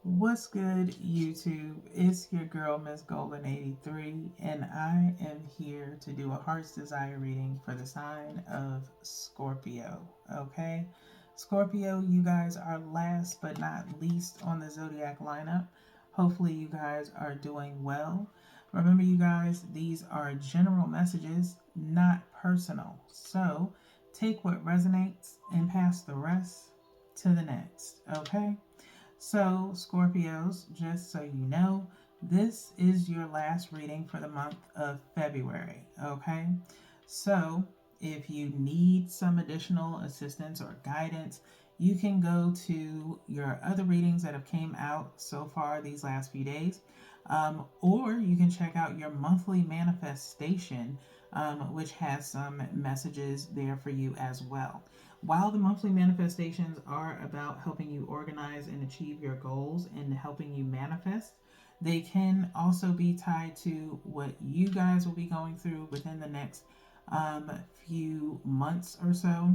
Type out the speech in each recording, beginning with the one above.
What's good, YouTube? It's your girl, Miss Golden 83, and I am here to do a heart's desire reading for the sign of Scorpio. Okay, Scorpio, you guys are last but not least on the zodiac lineup. Hopefully, you guys are doing well. Remember, you guys, these are general messages, not personal. So, take what resonates and pass the rest to the next. Okay. So, Scorpios, just so you know, this is your last reading for the month of February, okay? So, if you need some additional assistance or guidance, you can go to your other readings that have came out so far these last few days, or you can check out your monthly manifestation, which has some messages there for you as well. While the monthly manifestations are about helping you organize and achieve your goals and helping you manifest, they can also be tied to what you guys will be going through within the next few months or so.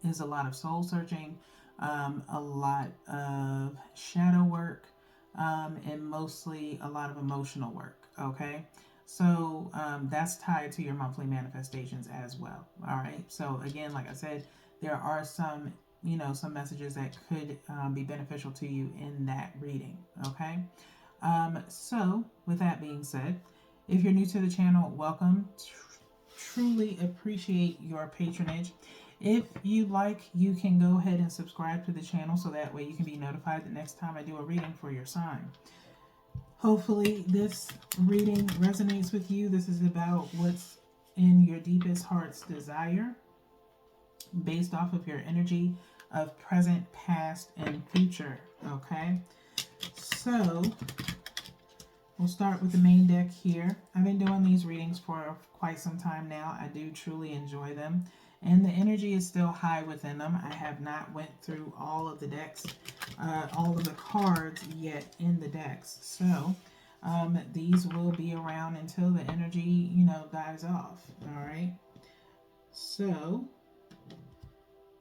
Is a lot of soul searching, a lot of shadow work, and mostly a lot of emotional work. Okay. So that's tied to your monthly manifestations as well. All right. So again, like I said, there are some, some messages that could be beneficial to you in that reading. Okay. So with that being said, if you're new to the channel, welcome. Truly appreciate your patronage. If you like, you can go ahead and subscribe to the channel so that way you can be notified the next time I do a reading for your sign. Hopefully this reading resonates with you. This is about what's in your deepest heart's desire based off of your energy of present, past, and future. Okay, so we'll start with the main deck here. I've been doing these readings for quite some time now. I do truly enjoy them, and the energy is still high within them. I have not went through all of the decks, all of the cards yet in the decks. So these will be around until the energy, dies off. All right. So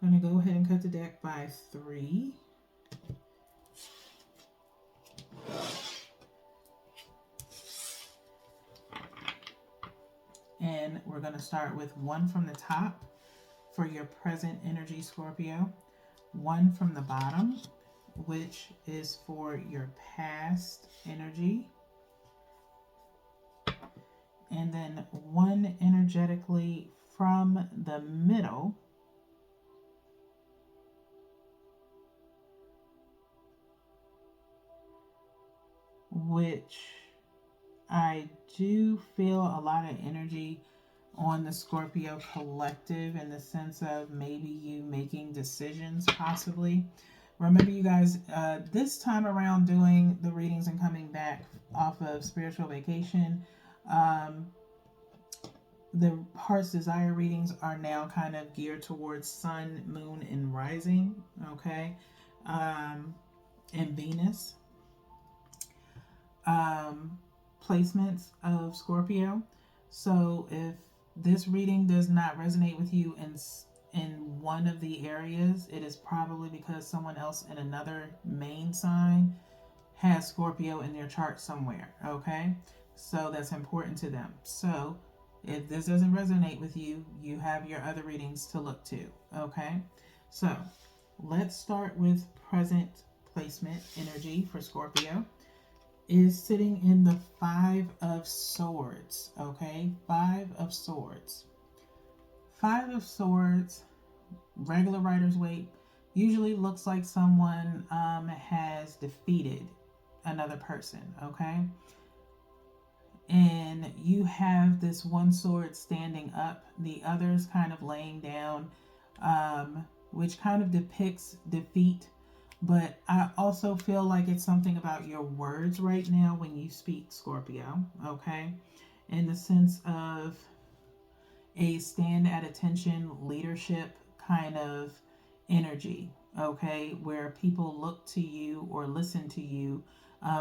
I'm going to go ahead and cut the deck by 3. And we're going to start with 1 from the top for your present energy, Scorpio. 1 from the bottom, which is for your past energy. And then 1 energetically from the middle, which I do feel a lot of energy on the Scorpio collective in the sense of maybe you making decisions possibly. Remember, you guys, this time around doing the readings and coming back off of spiritual vacation, the heart's desire readings are now kind of geared towards sun, moon, and rising, okay, and Venus placements of Scorpio. So if this reading does not resonate with you in one of the areas, it is probably because someone else in another main sign has Scorpio in their chart somewhere. Okay, so that's important to them. So if this doesn't resonate with you, you have your other readings to look to. Okay, so let's start with present placement energy for Scorpio. Is sitting in the 5 of Swords. Okay, 5 of Swords. 5 of Swords, regular writer's weight, usually looks like someone has defeated another person. Okay, and you have this one sword standing up, the others kind of laying down, which kind of depicts defeat. But I also feel like it's something about your words right now when you speak, Scorpio, okay? In the sense of a stand at attention leadership kind of energy, okay? Where people look to you or listen to you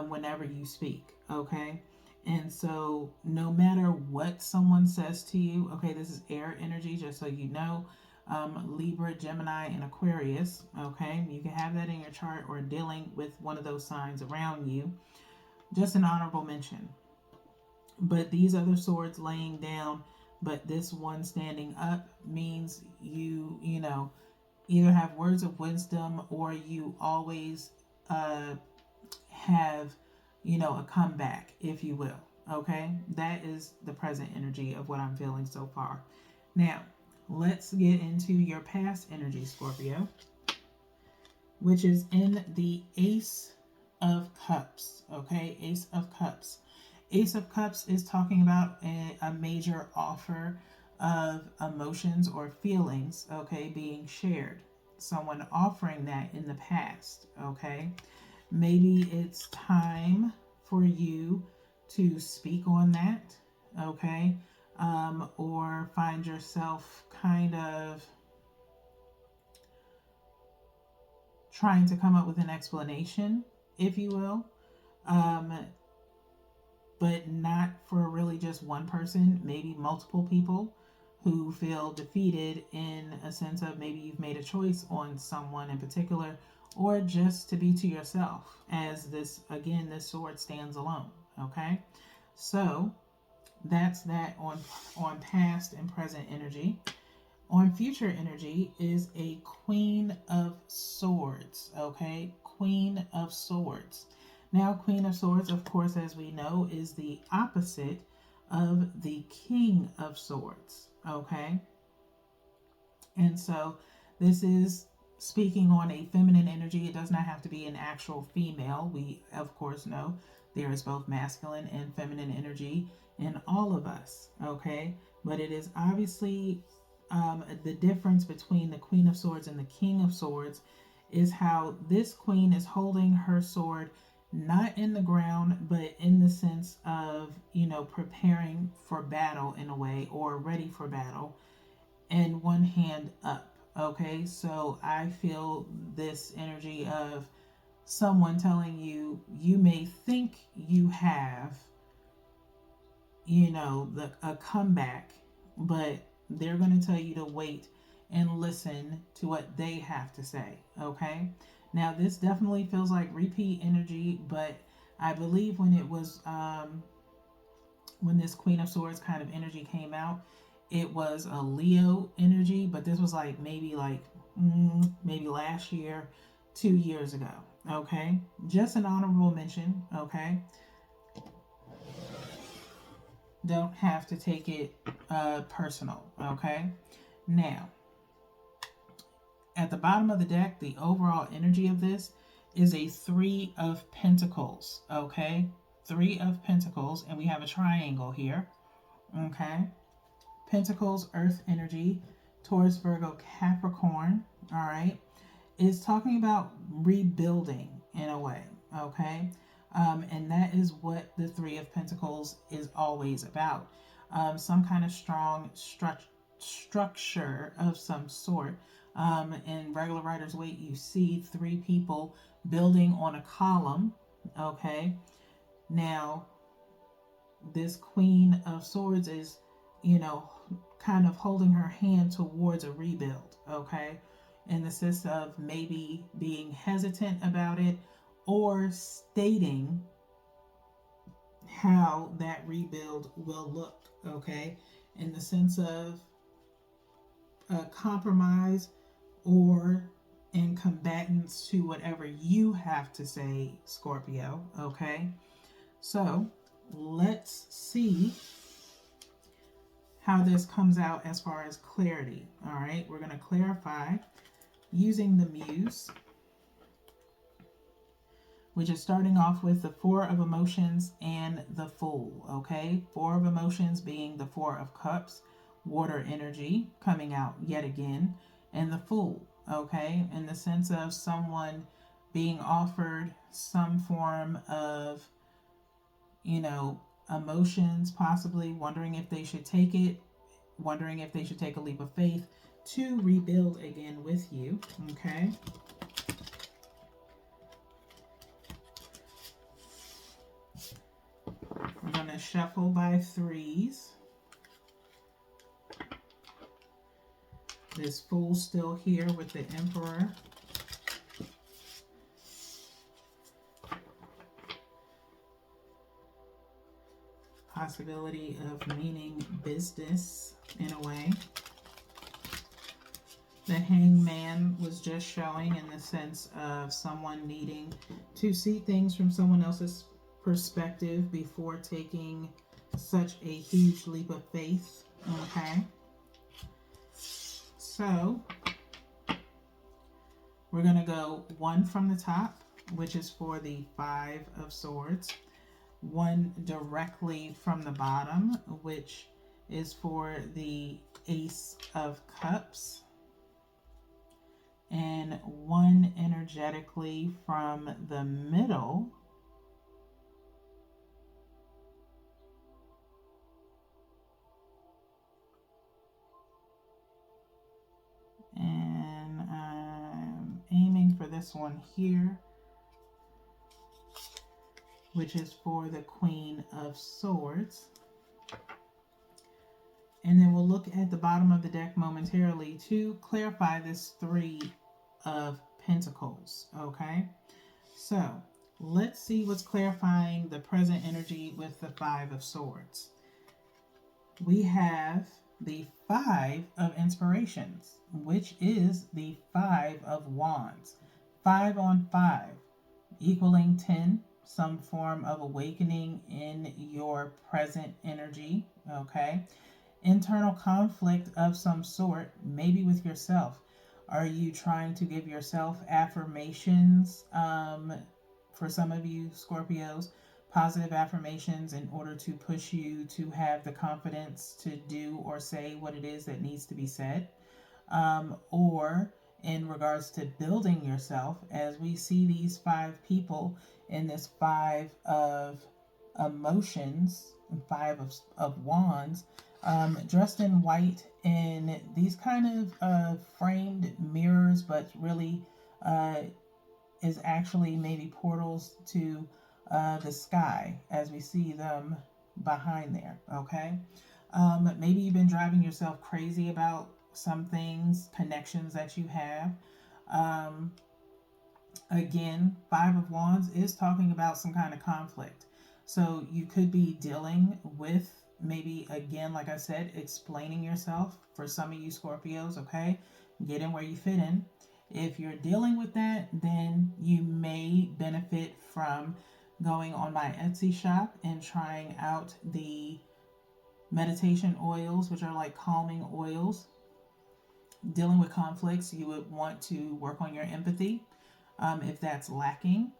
whenever you speak, okay? And so no matter what someone says to you, okay, this is air energy, just so you know. Libra, Gemini, and Aquarius. Okay, you can have that in your chart or dealing with one of those signs around you. Just an honorable mention. But these other swords laying down, but this one standing up means you know, either have words of wisdom or you always have, a comeback, if you will. Okay, that is the present energy of what I'm feeling so far. Now, let's get into your past energy, Scorpio, which is in the Ace of Cups. Okay, Ace of Cups. Ace of Cups is talking about a major offer of emotions or feelings, okay, being shared. Someone offering that in the past, okay? Maybe it's time for you to speak on that, okay? Or find yourself kind of trying to come up with an explanation, if you will. But not for really just one person, maybe multiple people who feel defeated in a sense of maybe you've made a choice on someone in particular, or just to be to yourself, as this, again, this sword stands alone. Okay, so that's that on past and present energy. On future energy is a Queen of Swords. Okay, Queen of Swords. Now, Queen of Swords, of course, as we know, is the opposite of the King of Swords. Okay, and so this is speaking on a feminine energy. It does not have to be an actual female. We, of course, know there is both masculine and feminine energy in all of us. Okay, but it is obviously the difference between the Queen of Swords and the King of Swords is how this queen is holding her sword not in the ground, but in the sense of, preparing for battle in a way, or ready for battle, and one hand up. Okay, so I feel this energy of someone telling you, you may think you have, a comeback, but they're going to tell you to wait and listen to what they have to say. Okay, now this definitely feels like repeat energy, but I believe when it was when this Queen of Swords kind of energy came out, it was a Leo energy, but this was like maybe maybe last year, 2 years ago. Okay, just an honorable mention. Okay, don't have to take it personal. Okay, now at the bottom of the deck, the overall energy of this is a Three of Pentacles. Okay, Three of Pentacles, and we have a triangle here. Okay, Pentacles, Earth energy, Taurus, Virgo, Capricorn. All right, is talking about rebuilding in a way. Okay, and that is what the Three of Pentacles is always about. Some kind of strong structure of some sort. In regular Rider's Waite, you see three people building on a column. Okay, now this Queen of Swords is, kind of holding her hand towards a rebuild. Okay, in the sense of maybe being hesitant about it, or stating how that rebuild will look. Okay, in the sense of a compromise, or in combatants to whatever you have to say, Scorpio. Okay, so let's see how this comes out as far as clarity. All right, we're going to clarify using the Muse, which is starting off with the Four of Emotions and the Fool. Okay, Four of Emotions being the Four of Cups, water energy coming out yet again, and the Fool. Okay, in the sense of someone being offered some form of, emotions, possibly wondering if they should take it, wondering if they should take a leap of faith to rebuild again with you. Okay, we're going to shuffle by threes. This Fool still here with the Emperor. Possibility of meaning business in a way. The Hangman was just showing in the sense of someone needing to see things from someone else's perspective before taking such a huge leap of faith. Okay. So we're going to go one from the top, which is for the Five of Swords. One directly from the bottom, which is for the Ace of Cups. And one energetically from the middle, and I'm aiming for this one here, which is for the Queen of Swords. And then we'll look at the bottom of the deck momentarily to clarify this Three of Pentacles, okay? So let's see what's clarifying the present energy with the Five of Swords. We have the Five of Inspirations, which is the Five of Wands. 5 on 5, equaling 10, some form of awakening in your present energy, okay? Internal conflict of some sort, maybe with yourself. Are you trying to give yourself affirmations? For some of you Scorpios, positive affirmations in order to push you to have the confidence to do or say what it is that needs to be said. Or in regards to building yourself, as we see these 5 people in this 5 of emotions, 5 of wands, dressed in white in these kind of framed mirrors, but really is actually maybe portals to the sky as we see them behind there, okay? Maybe you've been driving yourself crazy about some things, connections that you have. Again, 5 of Wands is talking about some kind of conflict. So you could be dealing with maybe, again, like I said, explaining yourself for some of you Scorpios, okay? Get in where you fit in. If you're dealing with that, then you may benefit from going on my Etsy shop and trying out the meditation oils, which are like calming oils. Dealing with conflicts, you would want to work on your empathy if that's lacking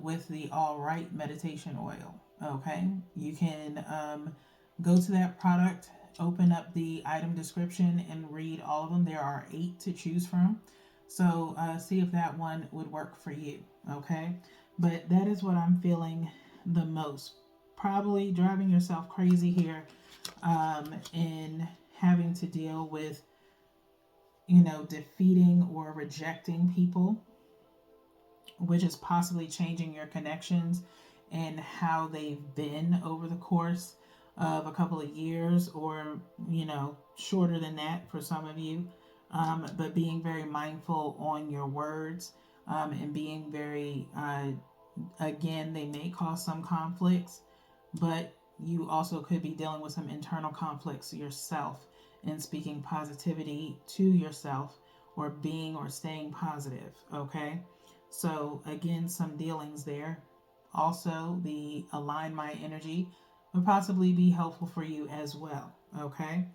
with the All Right meditation oil, okay? You can go to that product, open up the item description, and read all of them. There are 8 to choose from. So see if that one would work for you, okay? But that is what I'm feeling the most. Probably driving yourself crazy here in having to deal with, defeating or rejecting people, which is possibly changing your connections and how they've been over the course of a couple of years or, shorter than that for some of you. But being very mindful on your words and being very, again, they may cause some conflicts, but you also could be dealing with some internal conflicts yourself and speaking positivity to yourself or being or staying positive, okay? So again, some dealings there. Also, the Align My Energy would possibly be helpful for you as well, okay?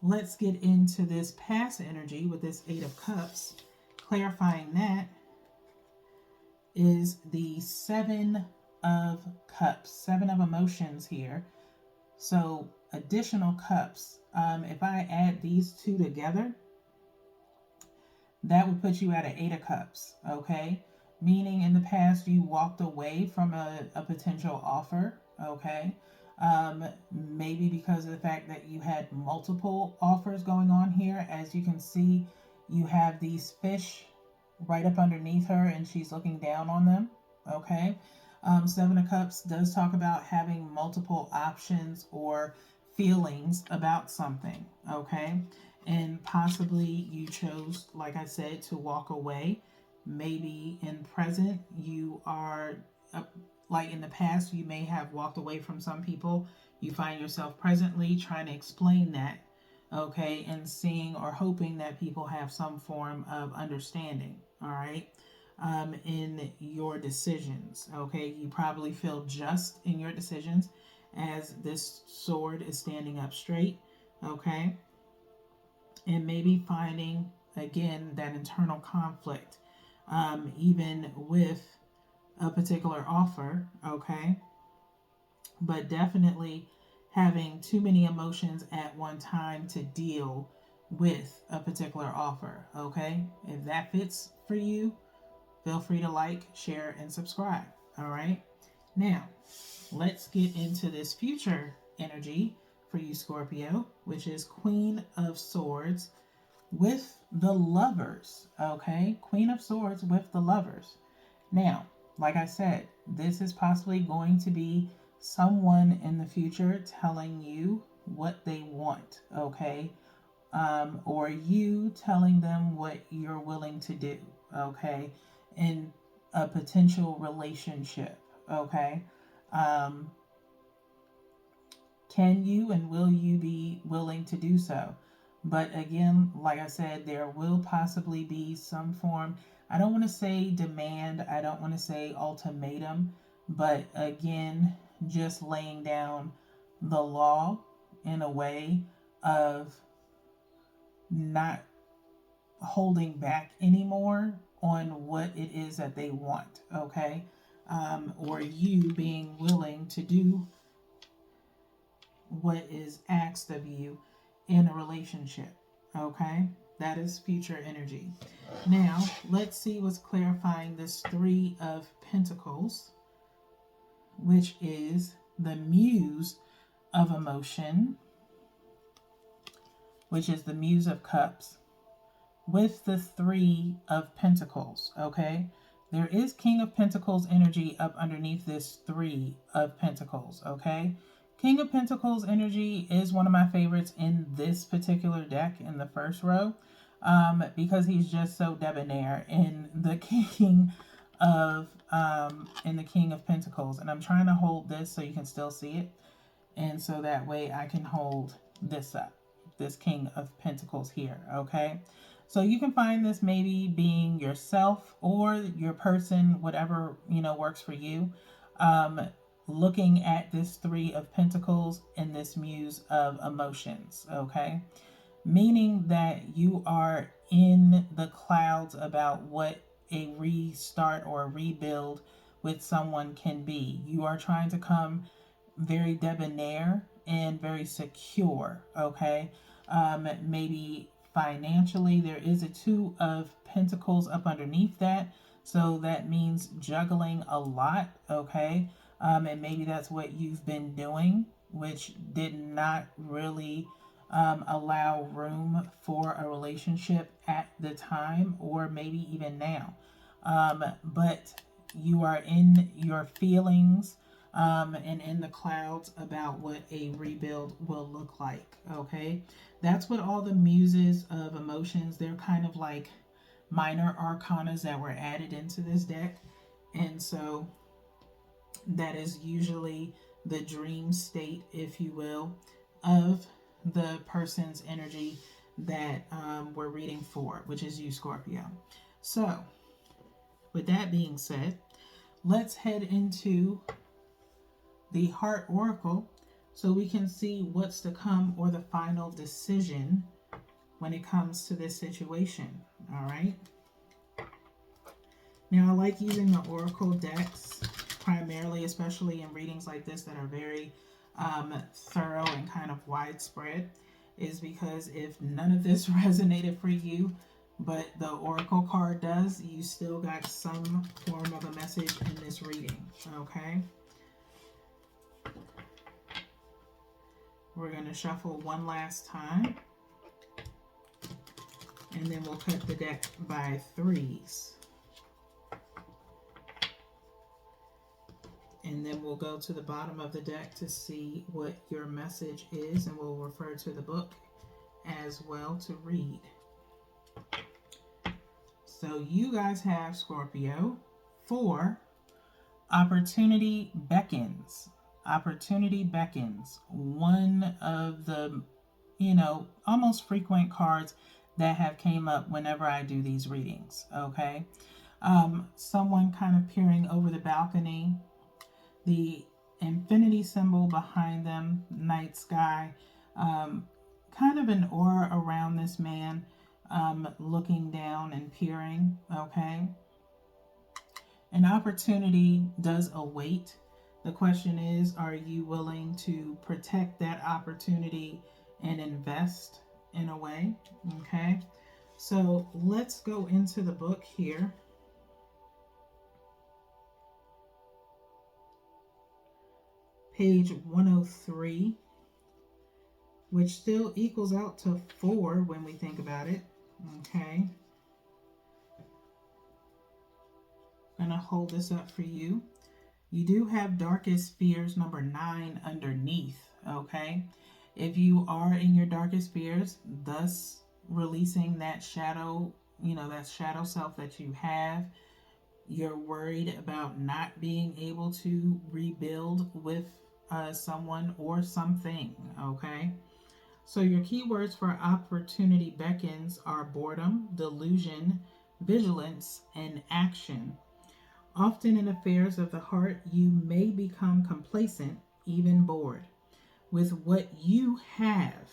Let's get into this past energy with this 8 of Cups. Clarifying that is the 7 of Cups, 7 of emotions here. So additional cups. If I add these 2 together, that would put you at an 8 of Cups, okay? Meaning in the past you walked away from a potential offer, okay? Maybe because of the fact that you had multiple offers going on here. As you can see, you have these fish right up underneath her and she's looking down on them, okay? 7 of Cups does talk about having multiple options or feelings about something, okay? and possibly you chose, like I said, to walk away. Maybe in present you are uh, like in the past you may have walked away from some people. You find yourself presently trying to explain that, okay, and seeing or hoping that people have some form of understanding, all right, in your decisions, okay. You probably feel just in your decisions as this sword is standing up straight, okay, and maybe finding again that internal conflict, even with a particular offer, okay, but definitely having too many emotions at one time to deal with a particular offer, okay. If that fits for you, feel free to like, share, and subscribe, all right. Now let's get into this future energy for you, Scorpio, which is Queen of Swords with the Lovers. Okay, Queen of Swords with the Lovers. Now, like I said, this is possibly going to be someone in the future telling you what they want. Okay, or you telling them what you're willing to do. Okay, in a potential relationship. Okay. Um, can you and will you be willing to do so? But again, like I said, there will possibly be some form, I don't want to say demand, I don't want to say ultimatum, but again, just laying down the law in a way of not holding back anymore on what it is that they want, okay? Or you being willing to do what is asked of you in a relationship. Okay? That is future energy. Now, let's see what's clarifying this Three of Pentacles, which is the Muse of Emotion, which is the Muse of Cups, with the Three of Pentacles. Okay? There is King of Pentacles energy up underneath this Three of Pentacles. Okay? King of Pentacles energy is one of my favorites in this particular deck in the first row, because he's just so debonair in the King of Pentacles. And I'm trying to hold this so you can still see it, and so that way I can hold this up, this King of Pentacles here. Okay, so you can find this maybe being yourself or your person, whatever works for you. Looking at this Three of Pentacles and this Muse of Emotions, okay? Meaning that you are in the clouds about what a restart or a rebuild with someone can be. You are trying to come very debonair and very secure, okay? Maybe financially, there is a Two of Pentacles up underneath that. So that means juggling a lot, okay? And maybe that's what you've been doing, which did not really allow room for a relationship at the time, or maybe even now. But you are in your feelings, and in the clouds about what a rebuild will look like. Okay, that's what all the muses of emotions, they're kind of like minor arcanas that were added into this deck. And so that is usually the dream state, if you will, of the person's energy that we're reading for, which is you, Scorpio. So, with that being said, let's head into the Heart Oracle so we can see what's to come, or the final decision when it comes to this situation. All right. Now, I like using the Oracle decks primarily, especially in readings like this that are very thorough and kind of widespread, is because if none of this resonated for you, but the Oracle card does, you still got some form of a message in this reading. Okay. We're going to shuffle one last time, and then we'll cut the deck by threes. And then we'll go to the bottom of the deck to see what your message is, and we'll refer to the book as well to read. So you guys have Scorpio for opportunity beckons. Opportunity beckons. One of the, almost frequent cards that have came up whenever I do these readings. Okay. Someone kind of peering over the balcony, the infinity symbol behind them, night sky, kind of an aura around this man, looking down and peering. Okay. An opportunity does await. The question is, are you willing to protect that opportunity and invest in a way? Okay. So let's go into the book here. Page 103, which still equals out to 4 when we think about it. Okay. I'm going to hold this up for you. You do have darkest fears number 9 underneath. Okay. If you are in your darkest fears, thus releasing that shadow, that shadow self that you have, you're worried about not being able to rebuild with someone or something. Okay. So your keywords for opportunity beckons are boredom, delusion, vigilance, and action. Often in affairs of the heart, you may become complacent, even bored, with what you have.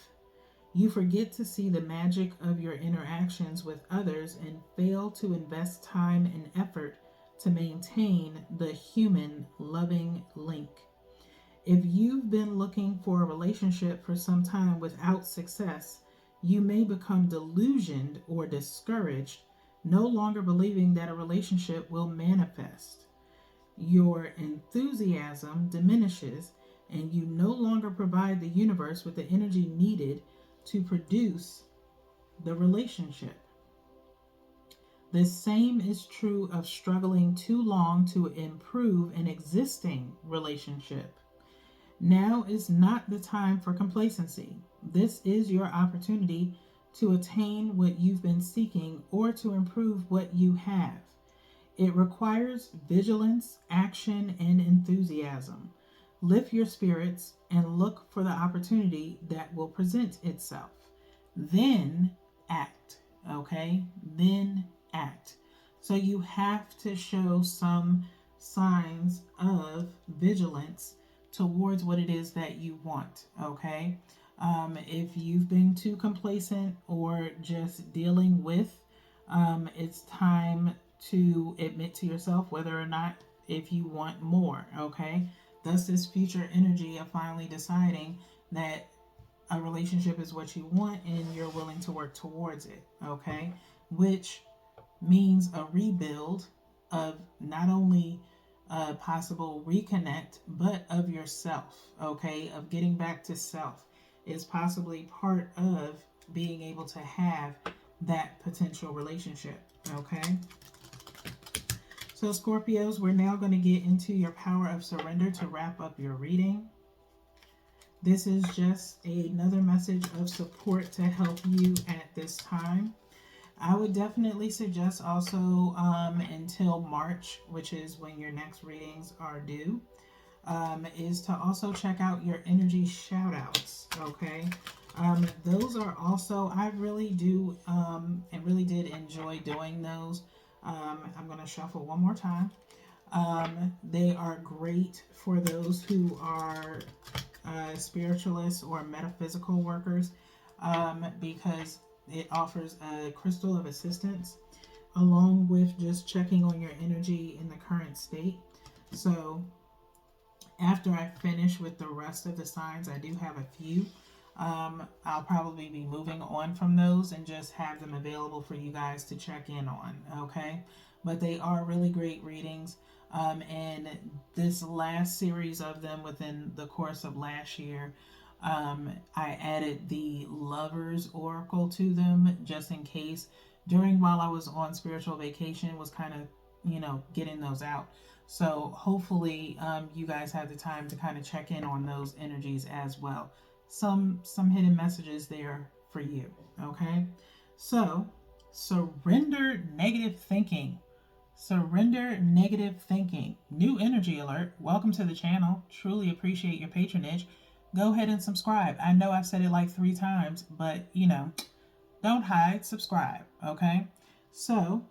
You forget to see the magic of your interactions with others and fail to invest time and effort to maintain the human loving link. If you've been looking for a relationship for some time without success, you may become delusioned or discouraged, no longer believing that a relationship will manifest. Your enthusiasm diminishes, and you no longer provide the universe with the energy needed to produce the relationship. The same is true of struggling too long to improve an existing relationship. Now is not the time for complacency. This is your opportunity to attain what you've been seeking or to improve what you have. It requires vigilance, action, and enthusiasm. Lift your spirits and look for the opportunity that will present itself. Then act, okay? Then act. So you have to show some signs of vigilance towards what it is that you want, okay? If you've been too complacent or just dealing with, it's time to admit to yourself whether or not if you want more, okay? Thus, this future energy of finally deciding that a relationship is what you want and you're willing to work towards it, okay? Which means a rebuild of not only a possible reconnect, but of yourself, okay? Of getting back to self is possibly part of being able to have that potential relationship, okay? So Scorpios, we're now going to get into your power of surrender to wrap up your reading. This is just another message of support to help you at this time. I would definitely suggest also until March, which is when your next readings are due, is to also check out your energy shout outs, okay? Those are also, I really do and really did enjoy doing those. I'm going to shuffle one more time. They are great for those who are spiritualists or metaphysical workers because it offers a crystal of assistance along with just checking on your energy in the current state. So after I finish with the rest of the signs, I do have a few. I'll probably be moving on from those and just have them available for you guys to check in on, okay? But they are really great readings. And this last series of them within the course of last year, I added the Lovers Oracle to them just in case while I was on spiritual vacation was kind of, getting those out. So hopefully you guys have the time to kind of check in on those energies as well. Some hidden messages there for you. Okay? So, surrender negative thinking. Surrender negative thinking. New energy alert. Welcome to the channel. Truly appreciate your patronage. Go ahead and subscribe. I know I've said it like 3 times, but don't hide, subscribe. Okay? So,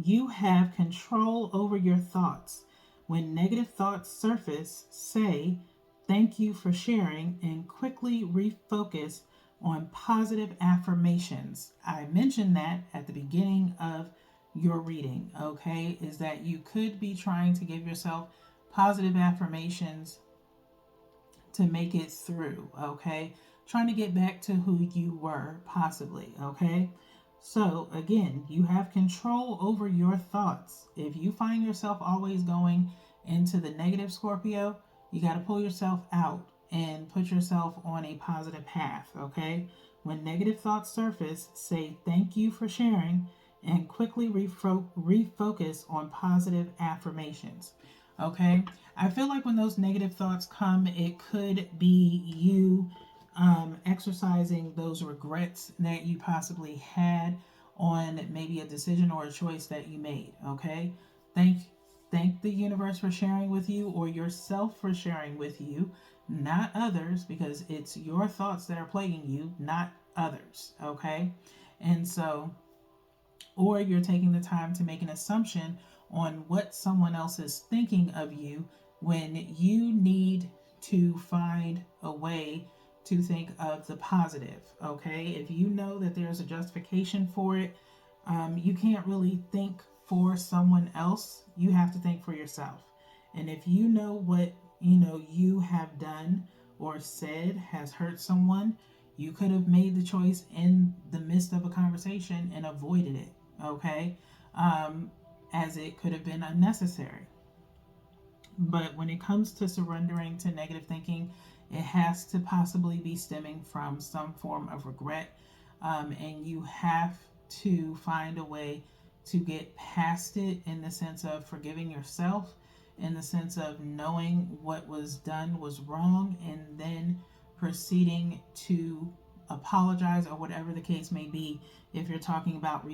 you have control over your thoughts. When negative thoughts surface, say, "Thank you for sharing," and quickly refocus on positive affirmations. I mentioned that at the beginning of your reading, okay? Is that you could be trying to give yourself positive affirmations to make it through, okay? Trying to get back to who you were, possibly, okay? So, again, you have control over your thoughts. If you find yourself always going into the negative, Scorpio, you got to pull yourself out and put yourself on a positive path, okay? When negative thoughts surface, say "Thank you for sharing," and quickly refocus on positive affirmations, okay? I feel like when those negative thoughts come, it could be you exercising those regrets that you possibly had on maybe a decision or a choice that you made. Okay, thank the universe for sharing with you, or yourself for sharing with you, not others, because it's your thoughts that are plaguing you, not others. Okay, and so, or you're taking the time to make an assumption on what someone else is thinking of you when you need to find a way to think of the positive. Okay, if you know that there's a justification for it, you can't really think for someone else. You have to think for yourself. And if you know what you have done or said has hurt someone, you could have made the choice in the midst of a conversation and avoided it. Okay, as it could have been unnecessary. But when it comes to surrendering to negative thinking, it has to possibly be stemming from some form of regret. And you have to find a way to get past it, in the sense of forgiving yourself, in the sense of knowing what was done was wrong, and then proceeding to apologize, or whatever the case may be, if you're talking about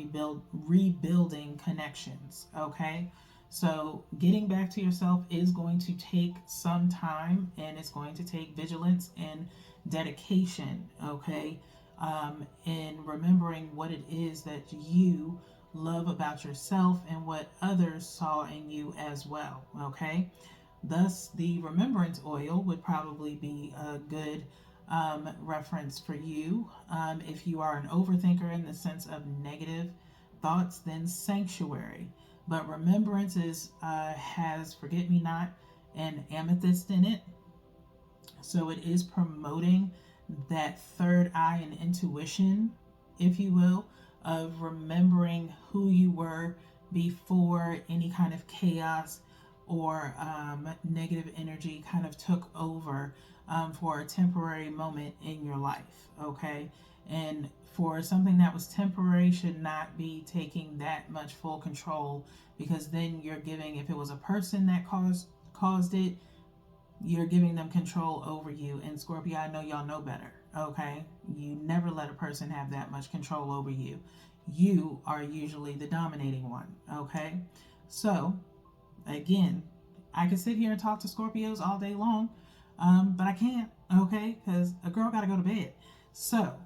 rebuilding connections. Okay, so getting back to yourself is going to take some time, and it's going to take vigilance and dedication. Okay, and remembering what it is that you love about yourself and what others saw in you as well. Okay, thus the remembrance oil would probably be a good reference for you. If you are an overthinker in the sense of negative thoughts, then sanctuary. But remembrance has forget me not and amethyst in it, so it is promoting that third eye and intuition, if you will, of remembering who you were before any kind of chaos or negative energy kind of took over for a temporary moment in your life. Okay, and for something that was temporary should not be taking that much full control, because then you're giving, if it was a person that caused it, you're giving them control over you. And Scorpio, I know y'all know better. Okay, you never let a person have that much control over you. You are usually the dominating one. Okay, so again, I can sit here and talk to Scorpios all day long, but I can't. Okay, because a girl got to go to bed. So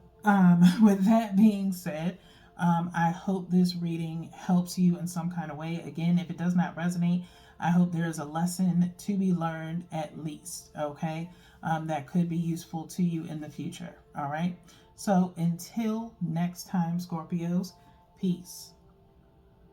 with that being said, I hope this reading helps you in some kind of way. Again, if it does not resonate, I hope there is a lesson to be learned at least, okay, that could be useful to you in the future. All right. So until next time, Scorpios, peace.